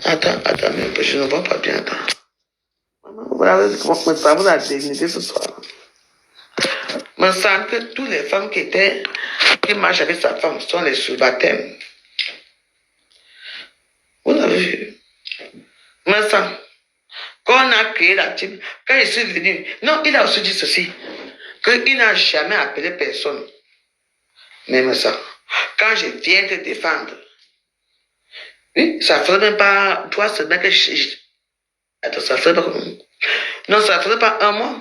Attends, mais je ne vois pas bien. Attends. Maman, voilà comment me semble la dignité ce soir. Me semble que toutes les femmes qui marchent avec sa femme sont les sous-baptêmes. Vous avez vu? Me semble. Quand on a créé la team, quand je suis venu, non, il a aussi dit ceci, qu'il n'a jamais appelé personne. Même ça. Quand je viens te défendre, oui, ça ne ferait même pas 3 semaines que attends, ça ne ferait pas comment? Non, ça ne ferait pas 1 mois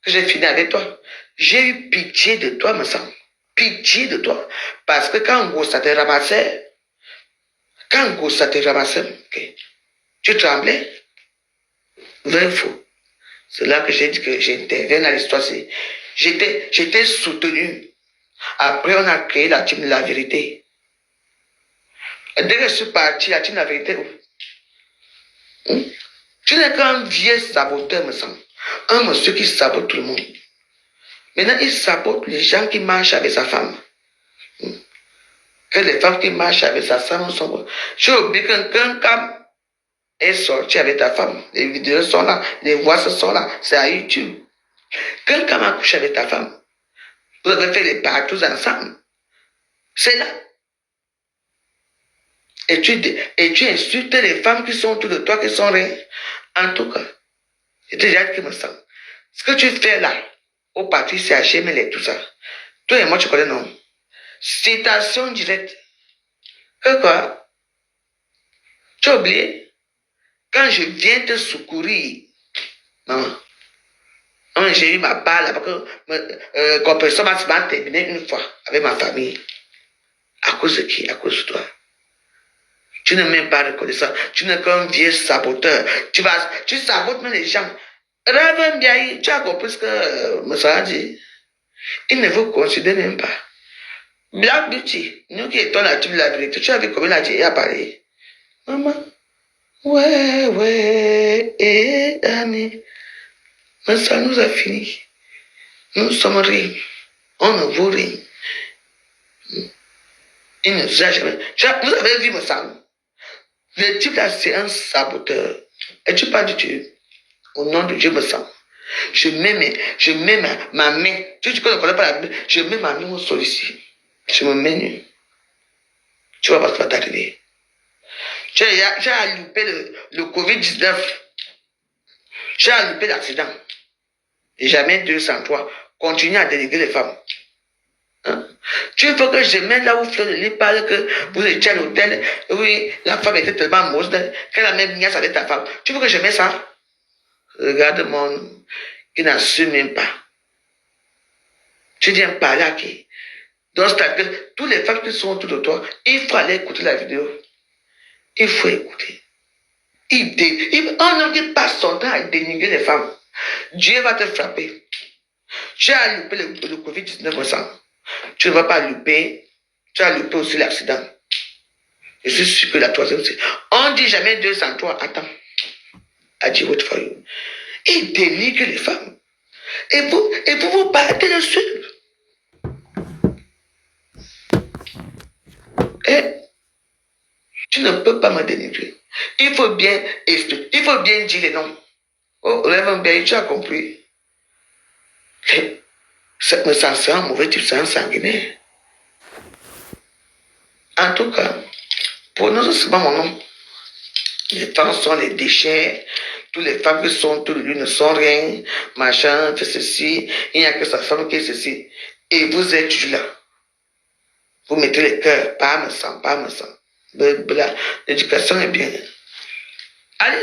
que j'ai fini avec toi. J'ai eu pitié de toi, me semble. Pitié de toi. Parce que quand gros ça te ramassait, okay, tu tremblais. Vrai ou faux? C'est là que j'ai dit que j'interviens dans l'histoire. J'étais soutenu. Après, on a créé la team de la vérité. Et dès que je suis parti, la team de la vérité, tu n'es qu'un vieux saboteur, me semble. Un monsieur qui sabote tout le monde. Maintenant, il sabote les gens qui marchent avec sa femme. Que les femmes qui marchent avec sa femme sont... J'ai oublié qu'un cam est sorti avec ta femme. Les vidéos sont là, les voix sont là. C'est à YouTube. Qu'un cam a couché avec ta femme. Vous avez fait les partout ensemble. C'est là. Et tu insultes les femmes qui sont autour de toi, qui sont rien. En tout cas, c'est déjà qui me semble. Ce que tu fais là, au parti CHM et tout ça, toi et moi, tu connais, non? Citation directe. Que quoi? Tu as oublié? Quand je viens te secourir, non? J'ai eu ma part là, parce que quand personne m'a terminé une fois avec ma famille. À cause de qui? À cause de toi. Tu n'es même pas reconnaissant. Tu n'es qu'un vieux saboteur. Tu sabotes même les gens. Raven bien, tu as compris ce que Moussa dit. Il ne vous considère même pas. Black Beauty, nous qui étions la team de la vérité, tu as vu comment il a dit à Paris. Maman, ouais, Annie. Mais ça nous a fini. Nous sommes rien. On ne vaut rien. Il ne nous a jamais. Vous avez vu, me semble. Le type là, c'est un saboteur. Et tu parles de Dieu. Au nom de Dieu, me semble. Je mets ma main. Tu ne connais pas la main. Je mets ma main au sol ici. Je me mets nu. Tu vois pas ce qui va t'arriver. Tu as loupé le Covid-19. Tu as loupé l'accident. Et jamais 203. Continue à dénigrer les femmes. Hein? Tu veux que je mette là où Fleur de Lys parle que vous étiez à l'hôtel, oui, la femme était tellement mauvaise qu'elle a même niaise avec ta femme. Tu veux que je mette ça? Regarde mon qui n'assume même pas. Tu viens parler à qui? Donc, c'est-à-dire que toutes les femmes qui sont autour de toi, il faut aller écouter la vidéo. Il faut écouter. Un homme qui passe son temps à dénigrer les femmes, Dieu va te frapper. Tu as loupé le Covid-19 ensemble. Tu ne vas pas louper. Tu as loupé aussi l'accident. Je suis sûr que la troisième, c'est... On ne dit jamais 203. Attends. I do it for you. Il dénigre les femmes. Et vous partez dessus. Et tu ne peux pas me dénigrer. Il faut bien expliquer. Il faut bien dire les noms. Oh, Révérend bien, tu as compris. Ça, c'est un mauvais type, c'est un sanguinaire. En tout cas, pour nous, c'est pas mon nom. Les femmes sont les déchets. Toutes les femmes qui sont autour de lui ne sont rien. Machin, fait ceci. Il n'y a que sa femme qui est ceci. Et vous êtes toujours là. Vous mettez les cœurs. Pas me sens. L'éducation est bien. Allez,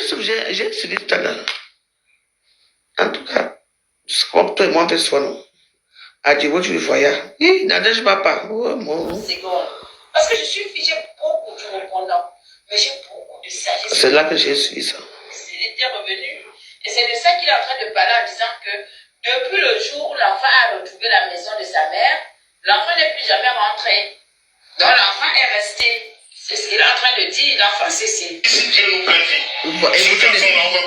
j'ai suivi tout à l'heure. En tout cas, je crois que toi et moi, on fait soi, non? Adieu, tu le voyais. N'adège pas. Oh, mon. Parce que j'ai beaucoup de répondants, mais j'ai beaucoup de sagesse. C'est là que j'ai suivi ça. Il était revenu. Et c'est de ça qu'il est en train de parler en disant que depuis le jour où l'enfant a retrouvé la maison de sa mère, l'enfant n'est plus jamais rentré. Donc l'enfant est resté. C'est ce qu'il est en train de dire dans français. C'est on va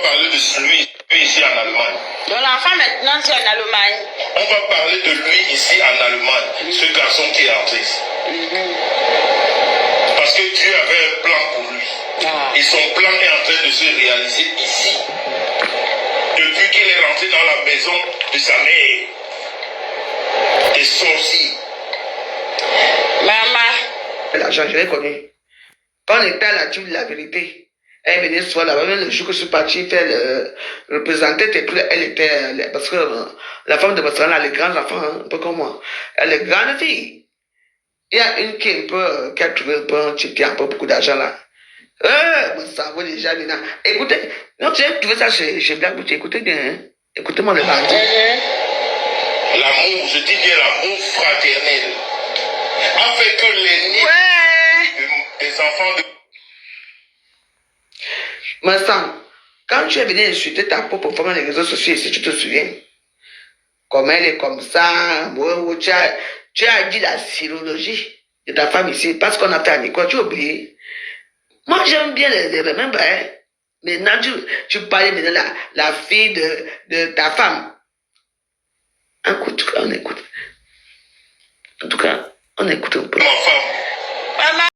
parler de lui ici en Allemagne. Donc l'enfant maintenant c'est en Allemagne. On va parler de lui ici en Allemagne, ce garçon qui est entré ici. Parce Parce que Dieu avait un plan pour lui. Ah. Et son plan est en train de se réaliser ici. Depuis qu'il est rentré dans la maison de sa mère. Des sorciers. Maman. L'argent, je l'ai connu. Quand on était à la tube de la vérité, elle venait souvent là-bas, même le jour que je suis parti faire représenter, elle était, parce que la femme de Barcelone a les grands enfants, hein, un peu comme moi. Elle est grande fille. Il y a une qui est un peu, qui a trouvé un peu un type qui a un peu beaucoup d'argent là. Mon cerveau déjà maintenant. Écoutez, non, j'ai trouvé ça chez Black Beauty, écoutez bien, hein. Écoutez-moi le bandit. L'amour, je dis bien l'amour fraternel, a fait que les nids des enfants de... Ma sang, quand tu es venu insulter ta propre femme dans les réseaux sociaux, si tu te souviens, comme elle est comme ça, tu as dit la sérologie de ta femme ici, parce qu'on a fait à l'école, tu as oublié. Moi, j'aime bien les remember, hein. Maintenant, tu parlais maintenant de la fille de ta femme. En tout cas, on écoute. En tout cas, on écoute un peu. Ma femme